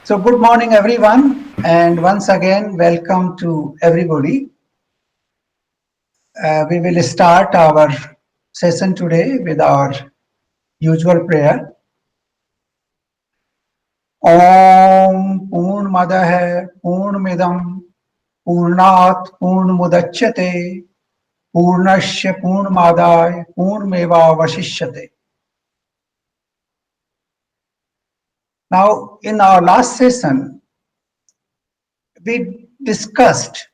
So good morning everyone, and once again welcome to everybody. We will start our session today with our usual prayer. Om Purnamadah Purnamidam Purnat Purnamudachyate Purnasya Purnamadaya Purnameva Vasishyate. Now, in our last session, we discussed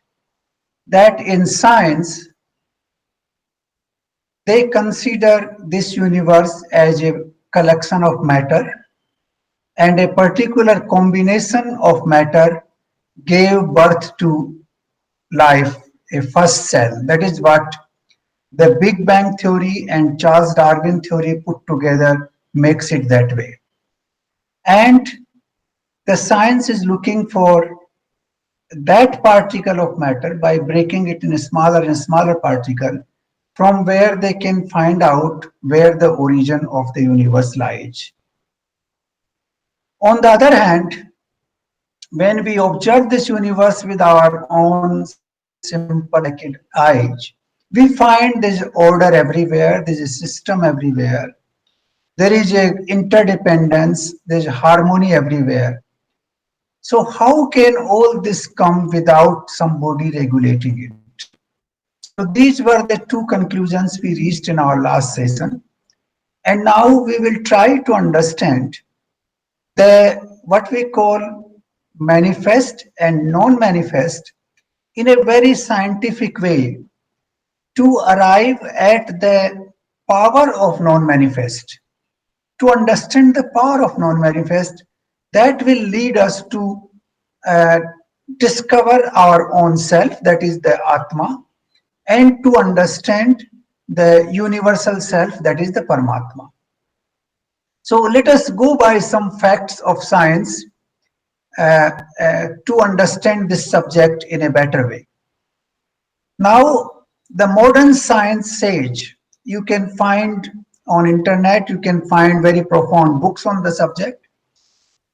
that in science they consider this universe as a collection of matter, and a particular combination of matter gave birth to life, a first cell. That is what the Big Bang theory and Charles Darwin theory put together makes it that way. And the science is looking for that particle of matter by breaking it in a smaller and smaller particle, from where they can find out where the origin of the universe lies. On the other hand, when we observe this universe with our own simple naked eyes, we find there's order everywhere, there's a system everywhere, there is a interdependence, there's harmony everywhere. So how can all this come without somebody regulating it? So these were the two conclusions we reached in our last session. And now we will try to understand the what we call manifest and non-manifest in a very scientific way to arrive at the power of non-manifest. To understand the power of non-manifest, that will lead us to uh, discover our own self, that is the Atma, and to understand the universal self, that is the Paramatma. So let us go by some facts of science to understand this subject in a better way. Now, the modern science sage, you can find on internet, you can find very profound books on the subject,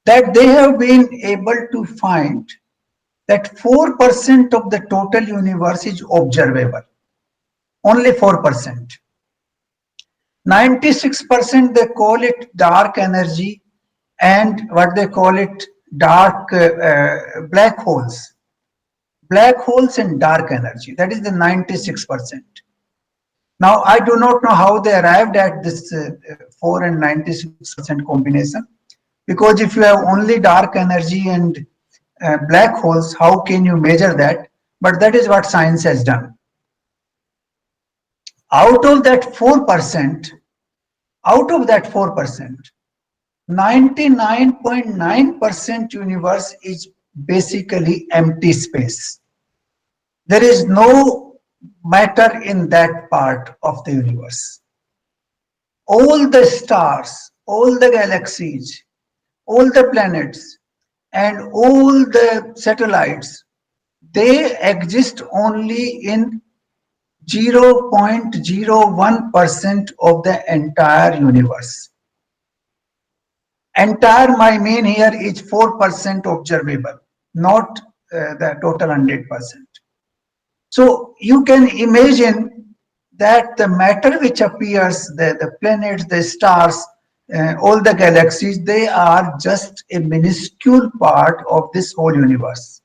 that they have been able to find that 4% of the total universe is observable. Only 4%. 96% they call it dark energy, and what they call it dark black holes. Black holes and dark energy, that is the 96%. Now I do not know how they arrived at this 4 and 96% combination, because if you have only dark energy and black holes, how can you measure that? But that is what science has done. Out of that 4%, out of that 4%, 99.9% universe is basically empty space. There is no matter in that part of the universe. All the stars, all the galaxies, all the planets, and all the satellites, they exist only in 0.01% of the entire universe. Entire, my mean here is 4% observable, not the total 100%. So you can imagine that the matter which appears, the planets, the stars, all the galaxies, they are just a minuscule part of this whole universe.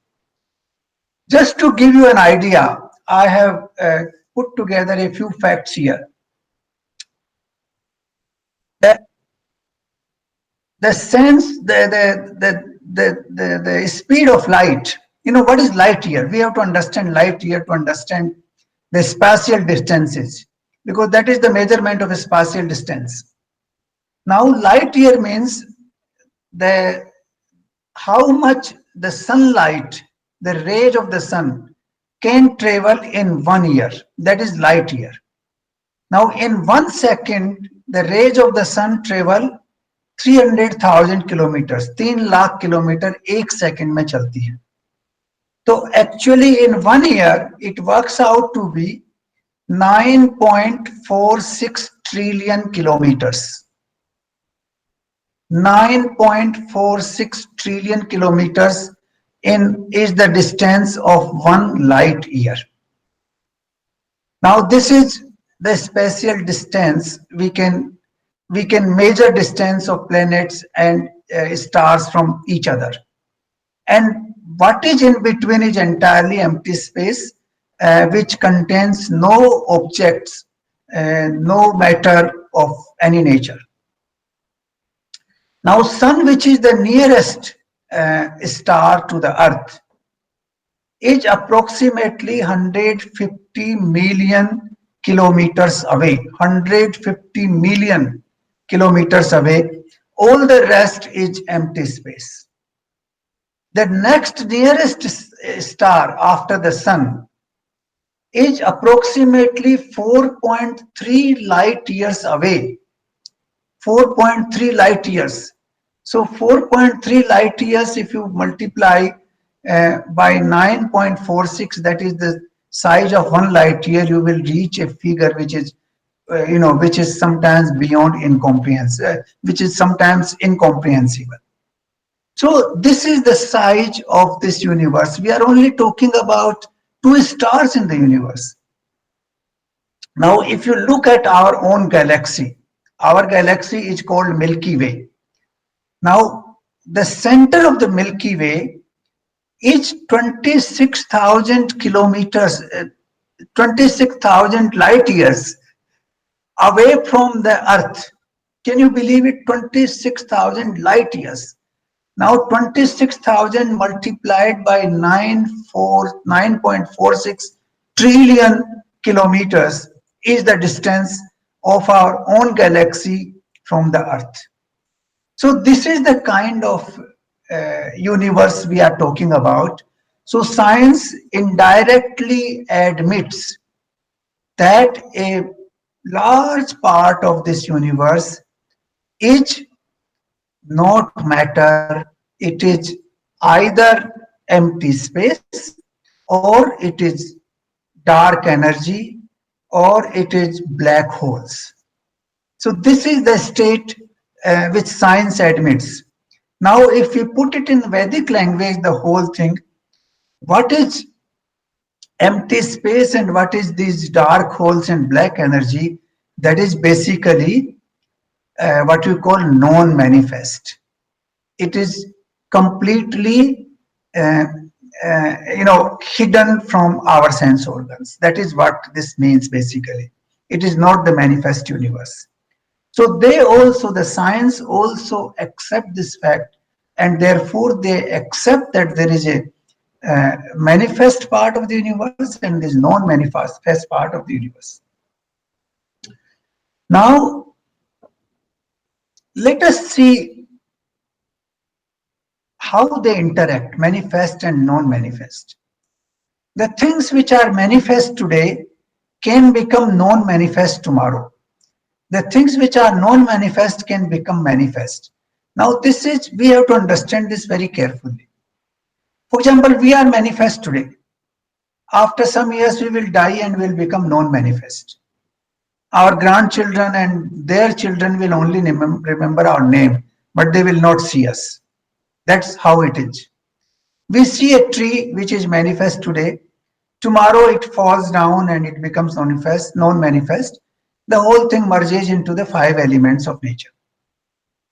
Just to give you an idea, I have put together a few facts here. The sense, the speed of light. You know, what is light year? We have to understand light year to understand the spatial distances, because that is the measurement of a spatial distance. Now, light year means the how much the sunlight, the rays of the sun, can travel in 1 year. That is light year. Now, in 1 second, the rays of the sun travel 300,000 kilometers. 3 lakh kilometre 1 second में चलती है. तो actually in 1 year it works out to be 9.46 trillion kilometers. 9.46 trillion kilometers in is the distance of 1 light year. Now this is the spatial distance. We can measure distance of planets and stars from each other. And what is in between is entirely empty space, which contains no objects, no matter of any nature. Now, Sun, which is the nearest star to the Earth, is approximately 150 million kilometers away. 150 million kilometers away. All the rest is empty space. The next nearest star after the Sun is approximately 4.3 light years away. 4.3 light years. So 4.3 light years, if you multiply by 9.46, that is the size of 1 light year, you will reach a figure which is, which is sometimes beyond incomprehensible, which is sometimes incomprehensible. So this is the size of this universe. We are only talking about 2 stars in the universe. Now, if you look at our own galaxy, our galaxy is called Milky Way. Now, the center of the Milky Way is 26,000 kilometers, 26,000 light years away from the Earth. Can you believe it? 26,000 light years. Now 26,000 multiplied by 9.46 trillion kilometers is the distance of our own galaxy from the Earth. So this is the kind of universe we are talking about. So science indirectly admits that a large part of this universe is not matter, it is either empty space, or it is dark energy, or it is black holes. So this is the state which science admits. Now if we put it in Vedic language, the whole thing, what is empty space and what is these dark holes and black energy, that is basically what we call non-manifest. It is completely hidden from our sense organs. That is what this means basically. It is not the manifest universe. So the science also accept this fact, and therefore they accept that there is a manifest part of the universe and there is non-manifest part of the universe. Now, let us see how they interact, manifest and non-manifest. The things which are manifest today can become non-manifest tomorrow. The things which are non-manifest can become manifest. Now we have to understand this very carefully. For example, we are manifest today. After some years we will die and will become non-manifest. Our grandchildren and their children will only remember our name, but they will not see us. That's how it is. We see a tree which is manifest today. Tomorrow it falls down and it becomes non-manifest. The whole thing merges into the 5 elements of nature.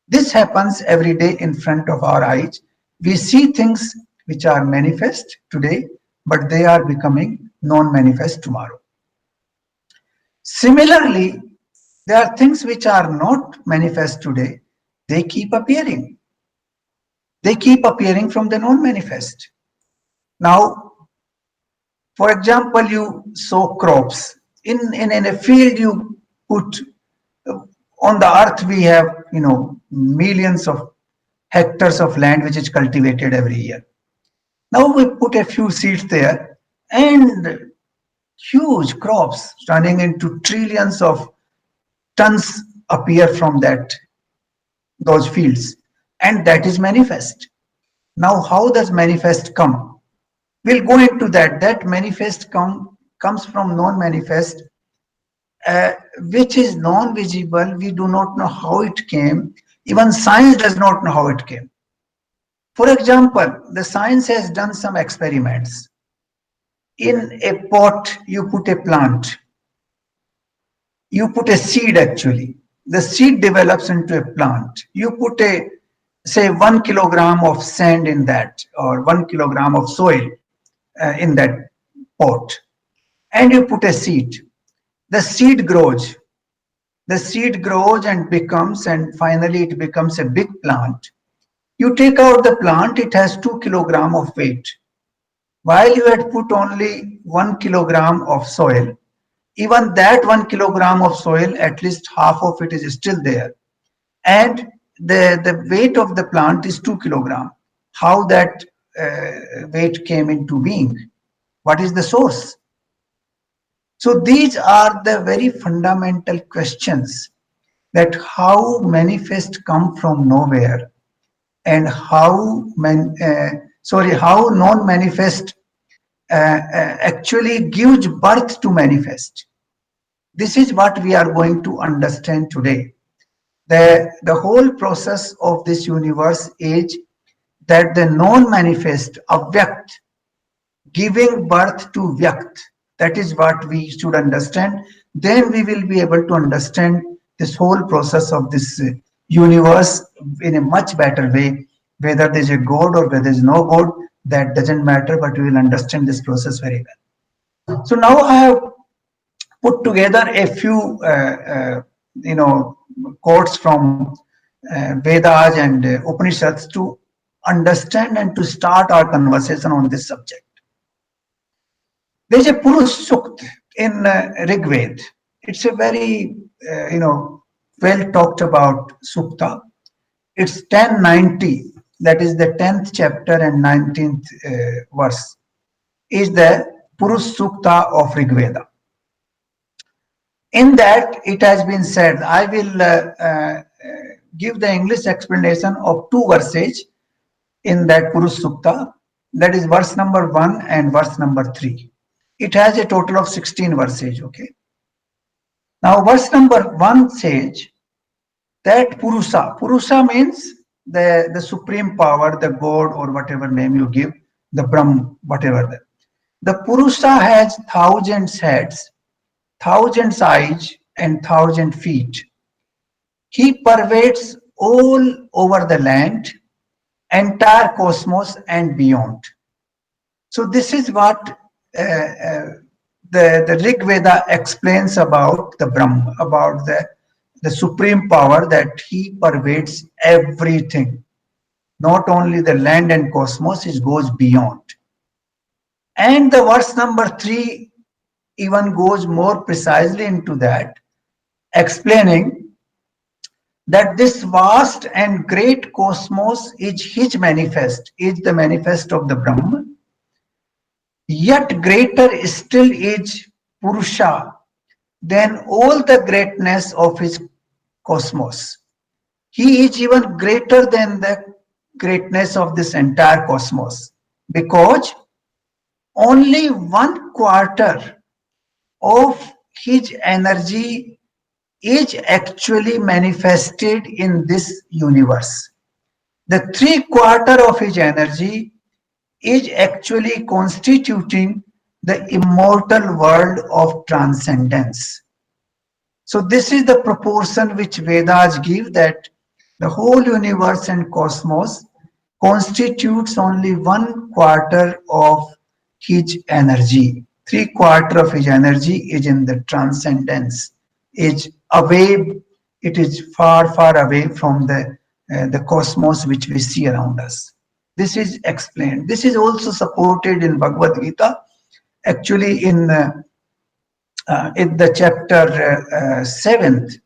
This happens every day in front of our eyes. We see things which are manifest today, but they are becoming non-manifest tomorrow. Similarly, there are things which are not manifest today. They keep appearing. They keep appearing from the non-manifest. Now, for example, you sow crops. In a field you put, on the earth we have, millions of hectares of land which is cultivated every year. Now we put a few seeds there and huge crops turning into trillions of tons appear from those fields, and that is manifest. Now how does manifest come? We'll go into that. That manifest comes from non-manifest, which is non-visible. We do not know how it came. Even science does not know how it came. For example, the science has done some experiments. In a pot, you put a plant, you put a seed actually. The seed develops into a plant. You put a, say, 1 kilogram of sand in that, or 1 kilogram of soil in that pot, and you put a seed. The seed grows. The seed grows and becomes, and finally it becomes a big plant. You take out the plant, it has 2 kilogram of weight. While you had put only 1 kilogram of soil, even that 1 kilogram of soil, at least half of it is still there. And the weight of the plant is 2 kilogram. How that weight came into being? What is the source? So these are the very fundamental questions, that how manifest come from nowhere, and how how non-manifest actually gives birth to manifest. This is what we are going to understand today. The whole process of this universe is that the non-manifest, avyakt, giving birth to vyakt. That is what we should understand. Then we will be able to understand this whole process of this universe in a much better way. Whether there is a God or whether there is no God, that doesn't matter, but we will understand this process very well. So now I have put together a few, quotes from Vedas and Upanishads to understand and to start our conversation on this subject. There's a Purush Sukt in Rig Veda. It's a very, well talked about sukta. It's 1090, that is the 10th chapter and 19th verse, is the Purush Sukta of Rig Veda. In that, it has been said, I will give the English explanation of two verses in that Purush Sukta, that is verse number 1 and verse number 3. It has a total of 16 verses, okay? Now, verse number 1 says that Purusha means the supreme power, the God, or whatever name you give, the Brahm, whatever. The Purusha has thousands heads, thousands eyes, and thousand feet. He pervades all over the land, entire cosmos and beyond. So this is what the Rig Veda explains about the Brahma, about the supreme power, that he pervades everything. Not only the land and cosmos, it goes beyond. And the verse number 3 even goes more precisely into that, explaining that this vast and great cosmos is his manifest, is the manifest of the Brahman. Yet greater still is Purusha than all the greatness of his cosmos. He is even greater than the greatness of this entire cosmos, because only 1/4 of his energy is actually manifested in this universe. The 3/4 of his energy is actually constituting the immortal world of transcendence. So this is the proportion which Vedas give, that the whole universe and cosmos constitutes only 1/4 of his energy. 3/4 of his energy is in the transcendence, is away, it is far, far away from the cosmos which we see around us. This is explained. This is also supported in Bhagavad Gita, actually in the chapter 7th.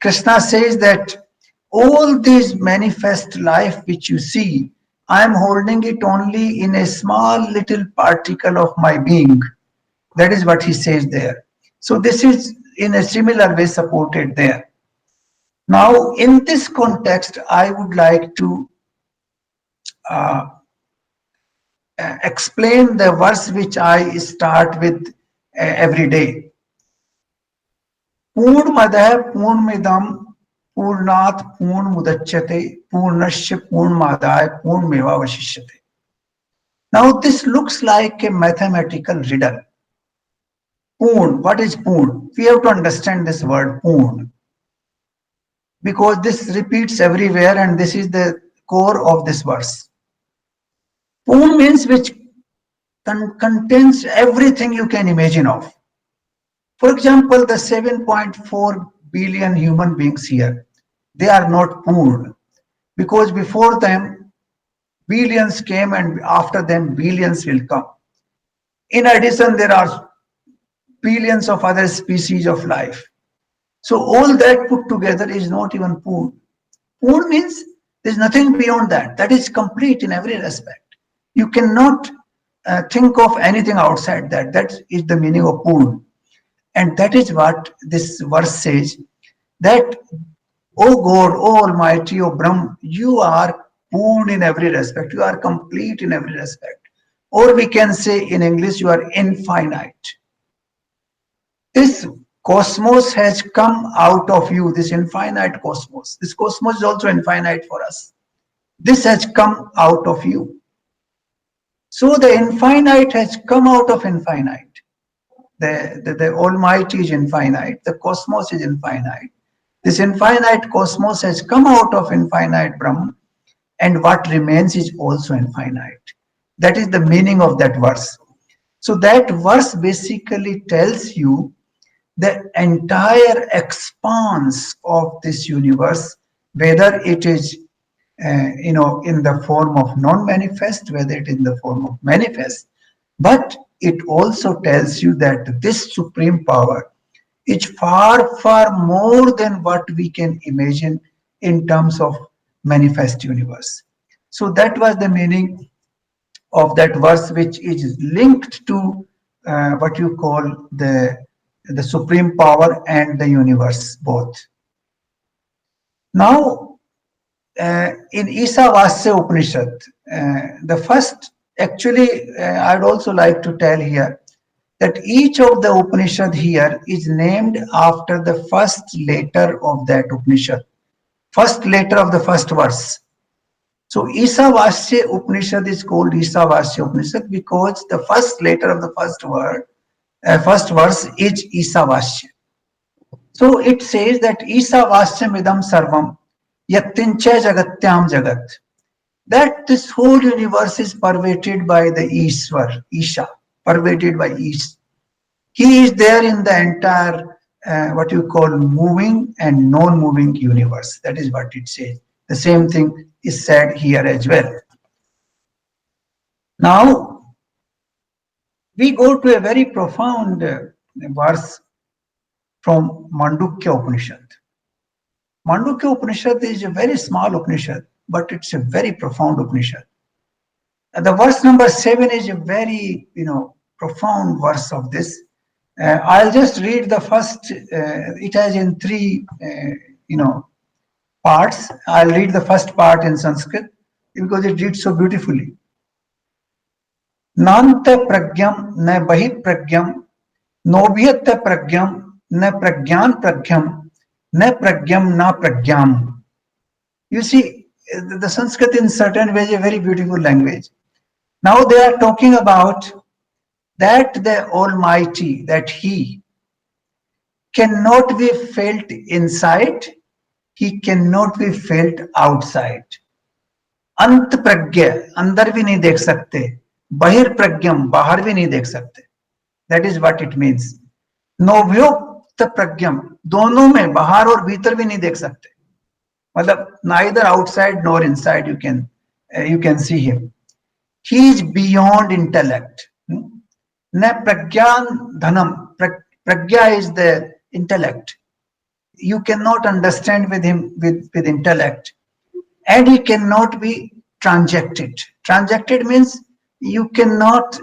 Krishna says that all these manifest life which you see, I am holding it only in a small little particle of my being. That is what he says there. So this is in a similar way supported there. Now, in this context, I would like to explain the verse which I start with every day. Purnamadah Purnamidam पूर्णात् पूर्णमुदच्यते पूर्णस्य पूर्णमादाय पूर्णमेवावशिष्यते. Now this looks like a mathematical riddle. Poon, what is Poon? We have to understand this word Poon because this repeats everywhere and this is the core of this verse. Poon means which contains everything you can imagine of. For example, the 7.4 billion human beings here, they are not poor because before them billions came and after them billions will come. In addition, there are billions of other species of life. So all that put together is not even poor. Poor means there's nothing beyond that. That is complete in every respect. You cannot think of anything outside that. That is the meaning of poor. And that is what this verse says, that, O God, O Almighty, O Brahm, you are poor in every respect. You are complete in every respect. Or we can say in English, you are infinite. This cosmos has come out of you, this infinite cosmos. This cosmos is also infinite for us. This has come out of you. So the infinite has come out of infinite. The Almighty is infinite. The cosmos is infinite. This infinite cosmos has come out of infinite Brahman, and what remains is also infinite. That is the meaning of that verse. So that verse basically tells you the entire expanse of this universe, whether it is in the form of non-manifest, whether it is in the form of manifest, but it also tells you that this supreme power is far, far more than what we can imagine in terms of manifest universe. So that was the meaning of that verse, which is linked to what you call the supreme power and the universe both. Now, in Isavasya Upanishad, the first, actually, I'd also like to tell here that each of the Upanishad here is named after the first letter of that Upanishad, first letter of the first verse. So Isavasya Upanishad is called Isavasya Upanishad because the first letter of the first verse is Isavasya. So it says that Isavasyam idam sarvam yattincha jagatyam jagat. That this whole universe is pervaded by the Ishwar, Isha, pervaded by Ish. He is there in the entire, what you call moving and non-moving universe. That is what it says. The same thing is said here as well. Now, we go to a very profound verse from Mandukya Upanishad. Mandukya Upanishad is a very small Upanishad, but it's a very profound Upanishad. The verse number 7 is a very, profound verse of this. I'll just read the first, it has in three, parts. I'll read the first part in Sanskrit because it reads so beautifully. Nanta pragyam na bahi pragyam, nobhyata pragyam na pragyan pragyam, na pragyam na pragyam. You see, the Sanskrit in certain ways is a very beautiful language. Now they are talking about that the Almighty, that He cannot be felt inside, He cannot be felt outside. अंत प्रज्ञ अंदर भी नहीं देख सकते, बहिर प्रज्ञम बाहर भी नहीं देख सकते. That is what it means. नोभ्योक्त प्रज्ञम, दोनों में बाहर और भीतर भी नहीं देख सकते. मतलब neither outside nor inside you can see him. He is beyond intellect. Na pragyan dhanam. Pragya is the intellect. You cannot understand with him with intellect. And he cannot be transacted. Transacted means you cannot,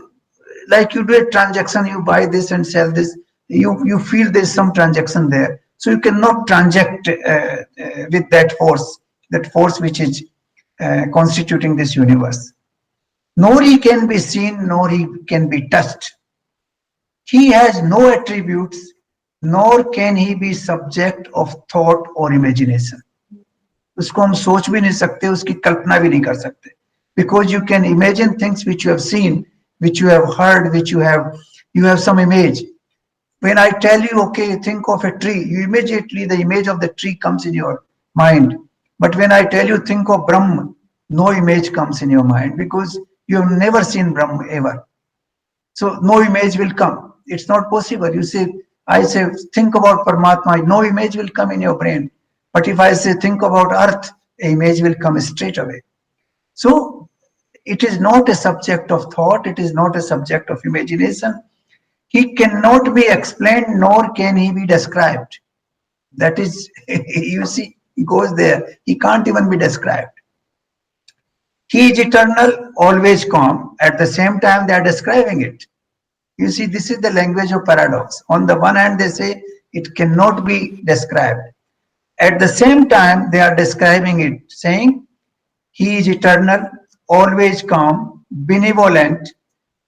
like you do a transaction, you buy this and sell this, you feel there's some transaction there. So you cannot transact with that force which is constituting this universe. Nor he can be seen, nor he can be touched. He has no attributes nor can he be subject of thought or imagination. उसको हम सोच भी नहीं सकते, उसकी कल्पना भी नहीं कर सकते. Because you can imagine things which you have seen, which you have heard, which you have some image. When I tell you, okay, think of a tree, you immediately the image of the tree comes in your mind. But when I tell you, think of Brahma, no image comes in your mind because you have never seen Brahma ever. So no image will come. It's not possible. You say, I say, think about Paramatma, no image will come in your brain. But if I say, think about earth, an image will come straight away. So it is not a subject of thought, it is not a subject of imagination. He cannot be explained, nor can he be described. That is, you see, he goes there. He can't even be described. He is eternal, always calm. At the same time, they are describing it. You see, this is the language of paradox. On the one hand, they say it cannot be described. At the same time, they are describing it, saying he is eternal, always calm, benevolent,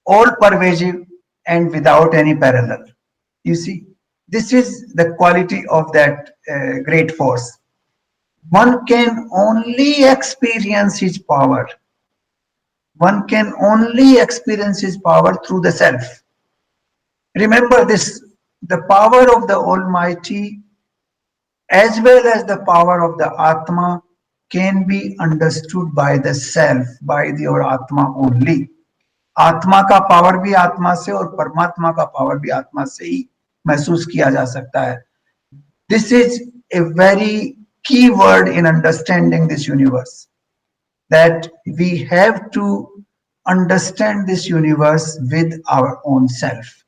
all pervasive, and without any parallel. You see, this is the quality of that great force. One can only experience his power. One can only experience his power through the self. Remember this, the power of the Almighty as well as the power of the Atma can be understood by the self, by your Atma only. आत्मा का power भी आत्मा से और परमात्मा का power भी आत्मा से ही महसूस किया जा सकता है. This is a very key word in understanding this universe, that we have to understand this universe with our own self.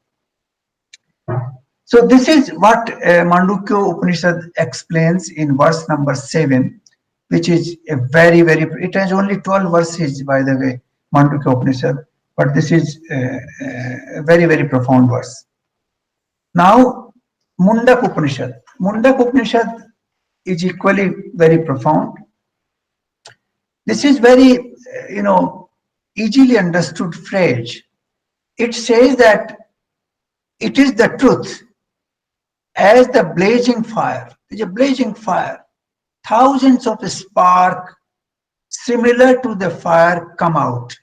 So this is what Mandukya Upanishad explains in verse number 7, which is a very, it has only 12 verses, by the way, Mandukya Upanishad, but this is a very profound verse. Now, Mundak Upanishad. Mundak Upanishad is equally very profound. This is very, easily understood phrase. It says that it is the truth as the blazing fire. There's a blazing fire. Thousands of sparks similar to the fire come out.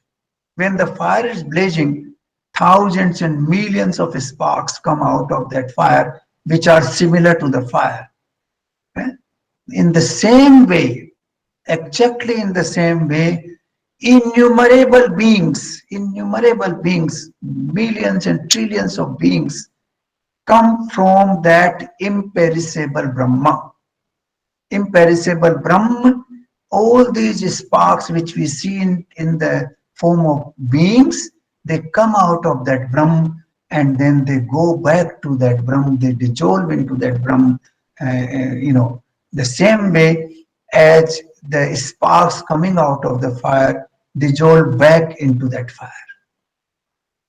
When the fire is blazing, thousands and millions of sparks come out of that fire, which are similar to the fire. In the same way, exactly in the same way, innumerable beings, millions and trillions of beings come from that imperishable Brahma. Imperishable Brahma, all these sparks which we see in the form of beings, they come out of that Brahma and then they go back to that Brahma, they dissolve into that Brahma, the same way as the sparks coming out of the fire dissolve back into that fire.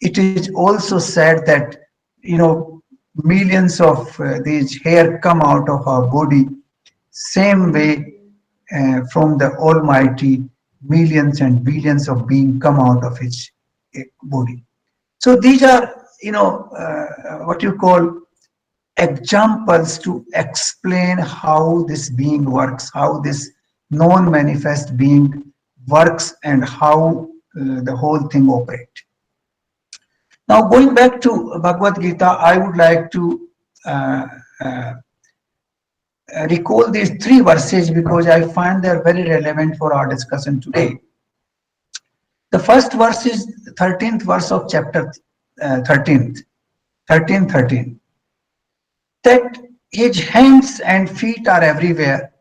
It is also said that, millions of these hair come out of our body, same way from the Almighty, millions and billions of beings come out of his body. So these are, what you call examples to explain how this being works, how this non-manifest being works, and how the whole thing operates. Now, going back to Bhagavad Gita, I would like to recall these 3 verses because I find they are very relevant for our discussion today. The first verse is 13th verse of chapter 13, that his hands and feet are everywhere,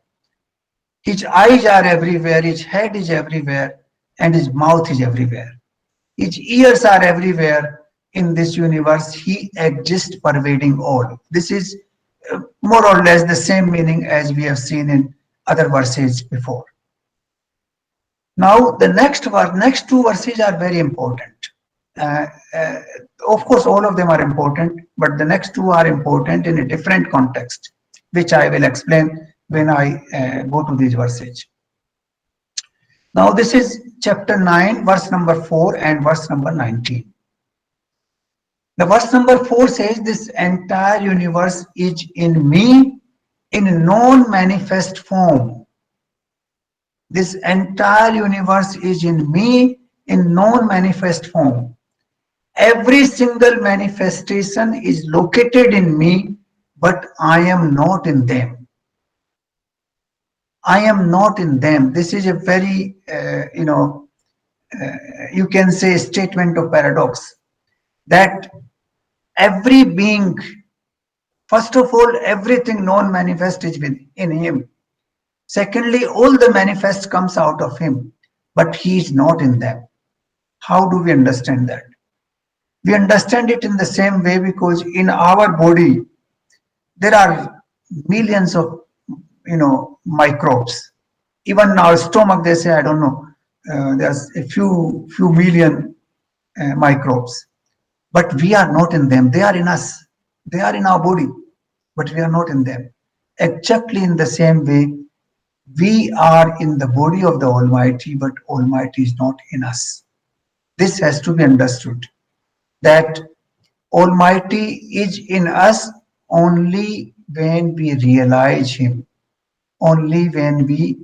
his eyes are everywhere, his head is everywhere, and his mouth is everywhere. His ears are everywhere in this universe. He exists pervading all. This is more or less the same meaning as we have seen in other verses before. Now, the next 2 verses are very important. Of course, all of them are important, but the next 2 are important in a different context, which I will explain when I go to these verses. Now, this is chapter 9, verse number 4 and verse number 19. The verse number 4 says, this entire universe is in me in non-manifest form. This entire universe is in me in non-manifest form. Every single manifestation is located in me, but I am not in them. I am not in them. This is a very, you can say statement of paradox, that every being, first of all, everything non-manifest is within him. Secondly, all the manifest comes out of him, but he is not in them. How do we understand that? We understand it in the same way because in our body, there are millions of, microbes. Even in our stomach, they say, I don't know, there's a few million microbes. But we are not in them. They are in us. They are in our body, but we are not in them. Exactly in the same way, we are in the body of the Almighty, but Almighty is not in us. This has to be understood, that Almighty is in us only when we realize Him, only when we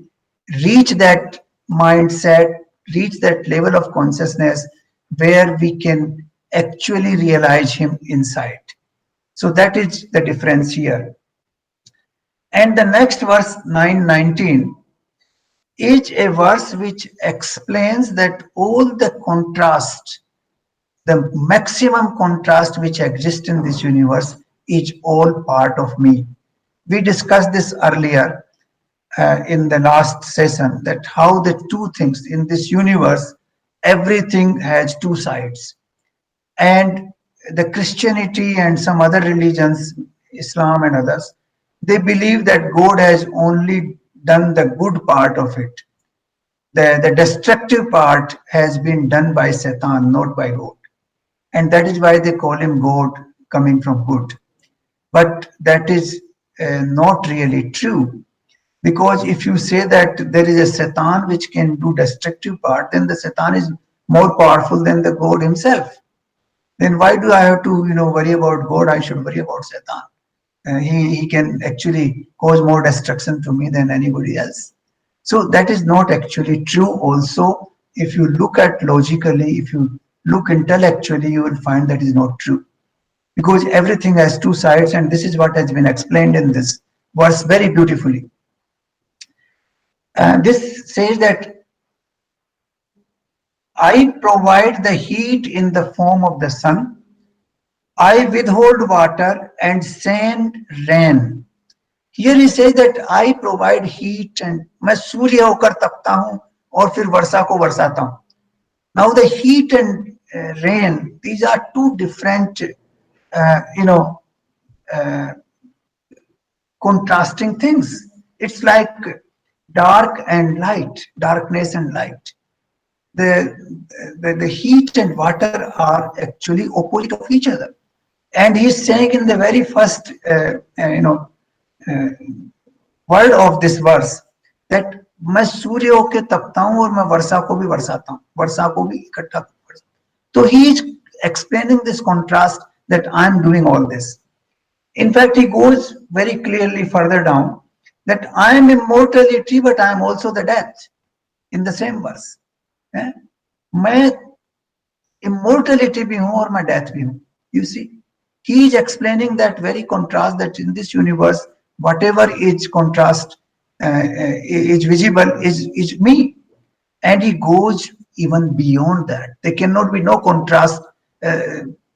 reach that mindset, reach that level of consciousness where we can actually realize Him inside. So that is the difference here. And the next verse 9:19 is a verse which explains that all the contrast, the maximum contrast which exists in this universe is all part of me. We discussed this earlier in the last session, that how the two things in this universe, everything has two sides. And the Christianity and some other religions, Islam and others, they believe that God has only done the good part of it. The destructive part has been done by Satan, not by God. And that is why they call him God, coming from good. But that is not really true. Because if you say that there is a Satan which can do destructive part, then the Satan is more powerful than the God himself. Then why do I have to, worry about God? I should worry about Satan. He can actually cause more destruction to me than anybody else. So that is not actually true. Also, if you look at logically, if you look intellectually, you will find that is not true. Because everything has two sides, and this is what has been explained in this verse very beautifully. This says that I provide the heat in the form of the sun. I withhold water and send rain. Here he says that I provide heat, and मैं सूर्य होकर तपता हूँ और फिर वर्षा को बरसाता हूँ. Now the heat and rain, these are two different, contrasting things. It's like dark and light, darkness and light. The heat and water are actually opposite of each other. And he's saying in the very first, word of this verse, that मैं सूर्य होके तपता हूँ और मैं वर्षा को भी बरसाता हूँ, वर्षा को भी इकट्ठा. So he is explaining this contrast, that I am doing all this. In fact, he goes very clearly further down, that I am immortality, but I am also the death, in the same verse. मैं immortality भी हूँ और मैं death भी हूँ. You see, he is explaining that very contrast, that in this universe, whatever is contrast is visible is me. And he goes even beyond that. There cannot be no contrast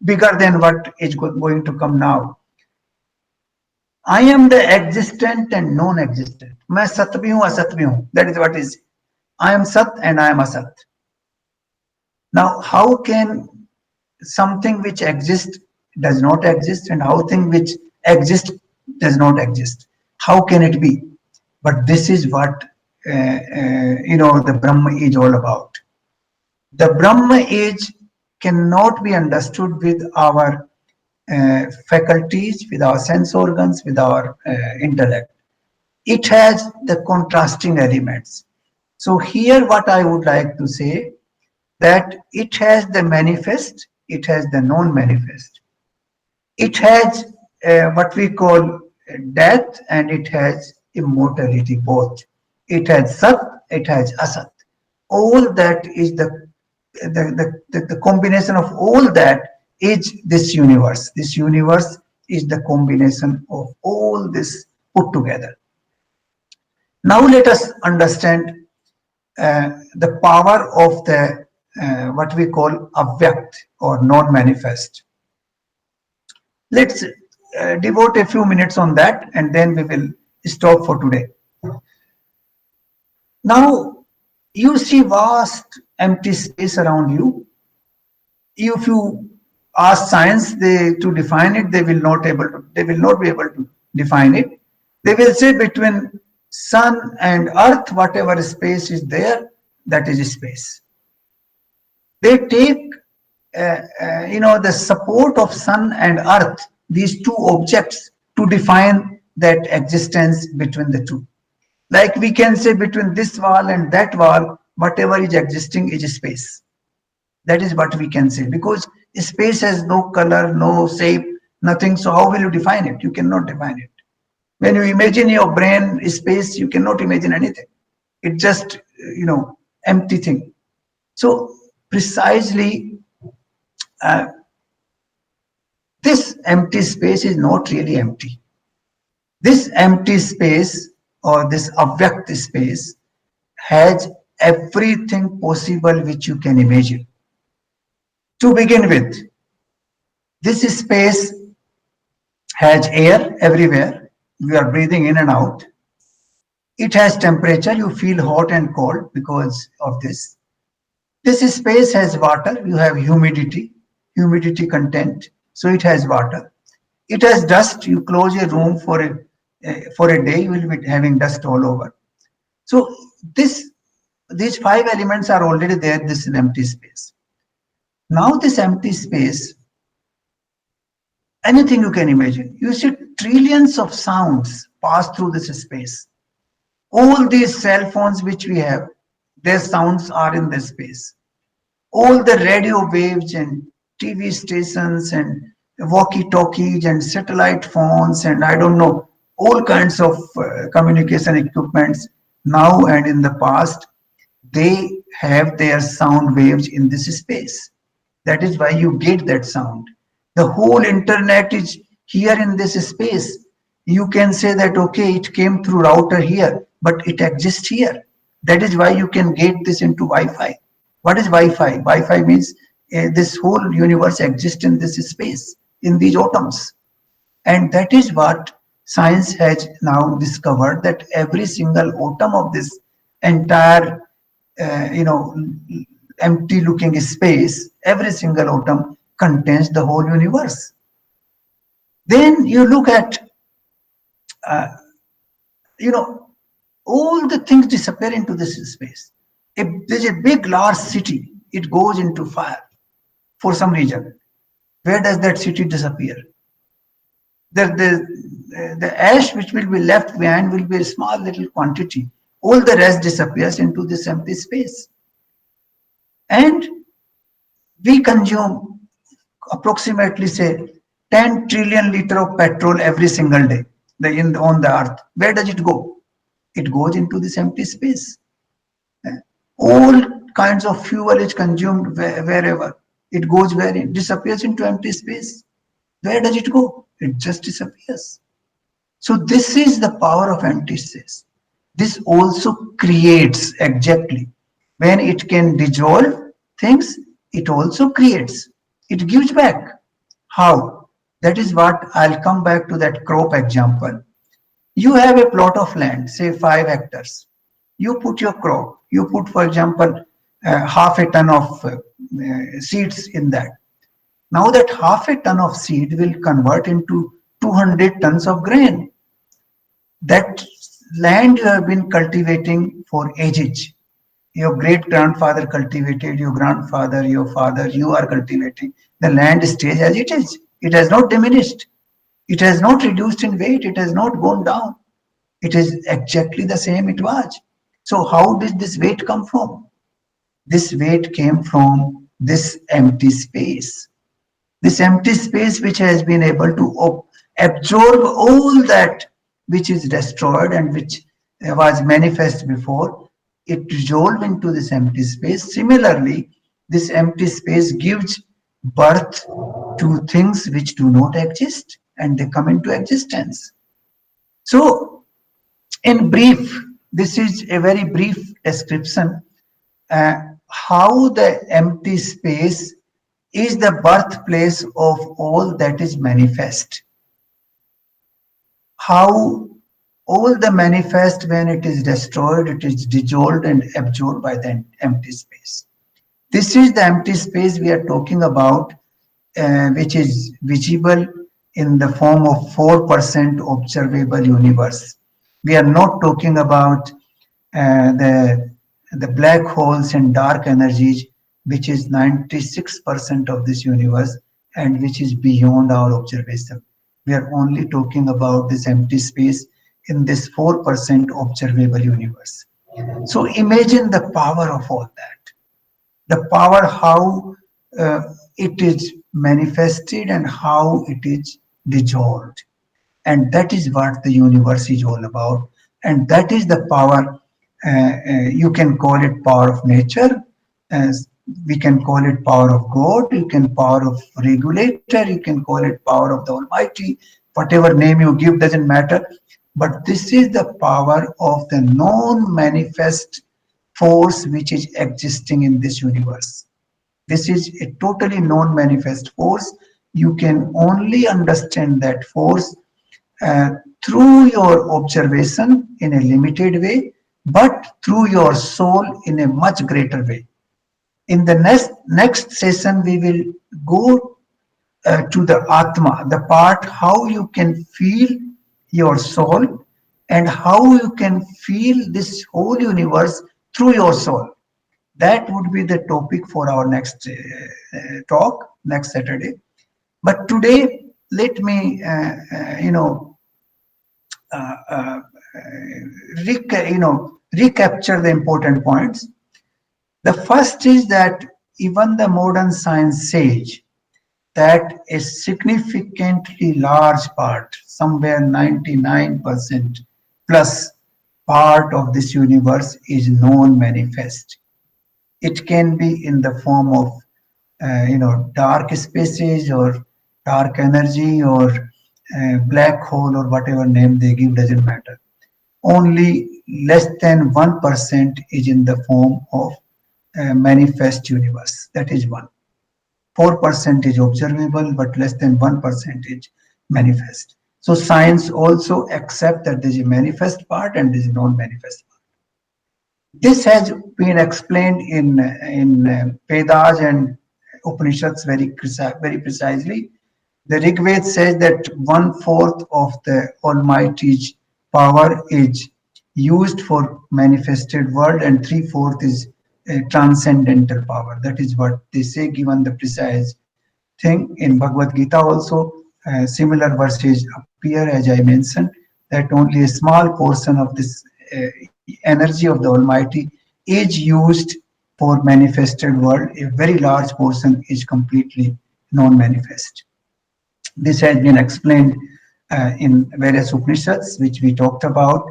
bigger than what is going to come now. I am the existent and non-existent. मैं सत भी हूँ, असत भी हूँ. That is what is. I am Sat and I am Asat. Now, how can something which exists does not exist, and how thing which exists does not exist? How can it be? But this is what the Brahma is all about. The Brahma age cannot be understood with our faculties, with our sense organs, with our intellect. It has the contrasting elements. So here what I would like to say, that it has the manifest, it has the non-manifest. It has what we call death, and it has immortality both. It has Sat, it has Asat. All that is the combination of all that is this universe. This universe is the combination of all this put together. Now let us understand the power of the what we call avyakt or non-manifest. Let's devote a few minutes on that, and then we will stop for today. Now you see vast empty space around you. If you ask science to define it, they will not be able to define it. They will say between sun and earth, whatever space is there, that is space. They take the support of sun and earth, these two objects, to define that existence between the two. Like we can say between this wall and that wall, whatever is existing is space. That is what we can say, because space has no color, no shape, nothing. So how will you define it? You cannot define it. When you imagine your brain space, you cannot imagine anything. It's just empty thing. So precisely, uh, this empty space is not really empty. This empty space, or this avyakt space, has everything possible which you can imagine. To begin with, this space has air everywhere. We are breathing in and out. It has temperature. You feel hot and cold because of this. This space has water. You have humidity content. So it has water. It has dust. You close a room for a day, you will be having dust all over. So these five elements are already there. This is an empty space. Now this empty space, anything you can imagine. You see trillions of sounds pass through this space. All these cell phones which we have, their sounds are in this space. All the radio waves and TV stations and walkie-talkies and satellite phones and I don't know, all kinds of communication equipments now and in the past, they have their sound waves in this space. That is why you get that sound. The whole internet is here in this space. You can say that, okay, it came through router here, but it exists here. That is why you can get this into Wi-Fi. What is Wi-Fi? Wi-Fi means this whole universe exists in this space, in these atoms. And that is what science has now discovered, that every single atom of this entire, empty looking space, every single atom contains the whole universe. Then you look at, all the things disappear into this space. If there's a big, large city, it goes into fire for some reason. Where does that city disappear? The ash which will be left behind will be a small little quantity. All the rest disappears into this empty space. And we consume approximately, say, 10 trillion liter of petrol every single day on the earth. Where does it go? It goes into this empty space. All kinds of fuel is consumed wherever. It goes where it disappears into empty space. Where does it go? It just disappears. So this is the power of empty space. This also creates, exactly. When it can dissolve things, it also creates. It gives back. How? That is what I'll come back to that crop example. You have a plot of land, say 5 hectares. You put your crop. You put, for example, half a ton of seeds in that. Now that half a ton of seed will convert into 200 tons of grain. That land you have been cultivating for ages. Your great grandfather cultivated, your grandfather, your father, you are cultivating. The land stays as it is. It has not diminished. It has not reduced in weight. It has not gone down. It is exactly the same it was. So how did this weight come from? This weight came from this empty space. This empty space which has been able to absorb all that which is destroyed and which was manifest before, it dissolves into this empty space. Similarly, this empty space gives birth to things which do not exist and they come into existence. So, in brief, this is a very brief description how the empty space is the birthplace of all that is manifest. How all the manifest, when it is destroyed, it is dissolved and absorbed by the empty space. This is the empty space we are talking about, which is visible in the form of 4% observable universe. We are not talking about the black holes and dark energies, which is 96% of this universe and which is beyond our observation. We are only talking about this empty space in this 4% observable universe. So imagine the power of all that, the power how it is manifested and how it is dissolved. And that is what the universe is all about. And that is the power, you can call it power of nature, as we can call it power of God, you can power of regulator, you can call it power of the Almighty, whatever name you give doesn't matter. But this is the power of the non-manifest force which is existing in this universe. This is a totally non-manifest force. You can only understand that force uh, through your observation in a limited way, but through your soul in a much greater way. In the next session, we will go to the Atma, the part how you can feel your soul and how you can feel this whole universe through your soul. That would be the topic for our next talk, next Saturday. But today, let me, uh, uh, recapture the important points. The first is that even the modern science says that a significantly large part, somewhere 99% plus part of this universe is non-manifest. It can be in the form of dark spaces or dark energy or black hole or whatever name they give, doesn't matter. Only less than 1% is in the form of manifest universe. That is one. 4% is observable, but less than 1% is manifest. So science also accept that there is a manifest part and there is a non-manifest part. This has been explained in Vedas and Upanishads very precisely. The Rig Veda says that 1/4 of the Almighty's power is used for manifested world and 3/4 is transcendental power. That is what they say, given the precise thing. In Bhagavad Gita also, similar verses appear, as I mentioned, that only a small portion of this energy of the Almighty is used for manifested world. A very large portion is completely non-manifest. This has been explained in various Upanishads, which we talked about,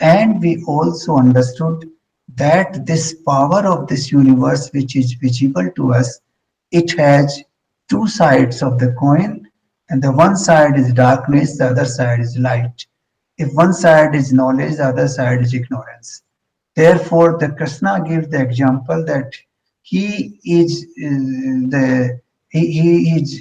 and we also understood that this power of this universe, which is visible to us, it has two sides of the coin, and the one side is darkness, the other side is light. If one side is knowledge, the other side is ignorance. Therefore, the Krishna gives the example that he is he is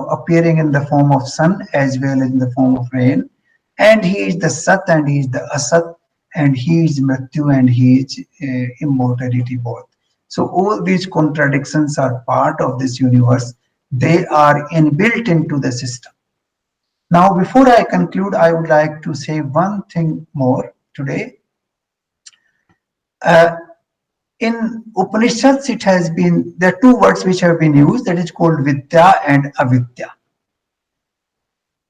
appearing in the form of sun as well as in the form of rain, and he is the Sat and he is the Asat, and he is Mrityu and he is immortality both. So all these contradictions are part of this universe. They are inbuilt into the system. Now, before I conclude, I would like to say one thing more today. Uh, in Upanishads, there are two words which have been used, that is called Vidya and Avidya.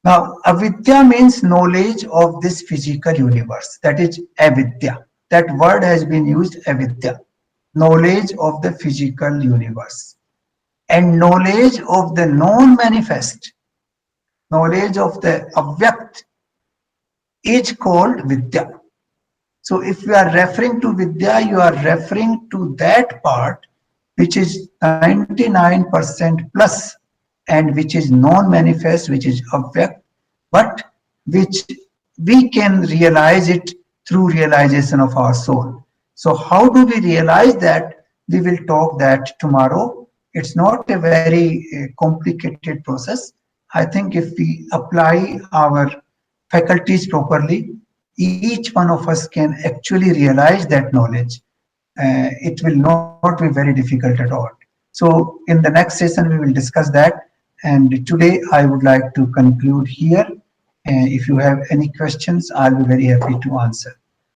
Now, Avidya means knowledge of this physical universe, that is Avidya. That word has been used, Avidya, knowledge of the physical universe. and knowledge of the non-manifest, knowledge of the avyakt is called Vidya. So if you are referring to Vidya, you are referring to that part which is 99% plus and which is non-manifest, which is avyakt, but which we can realize it through realization of our soul. So how do we realize that? We will talk that tomorrow. It's not a very complicated process. I think if we apply our faculties properly, each one of us can actually realize that knowledge. It will not be very difficult at all. So in the next session, we will discuss that. And today I would like to conclude here. If you have any questions, I'll be very happy to answer.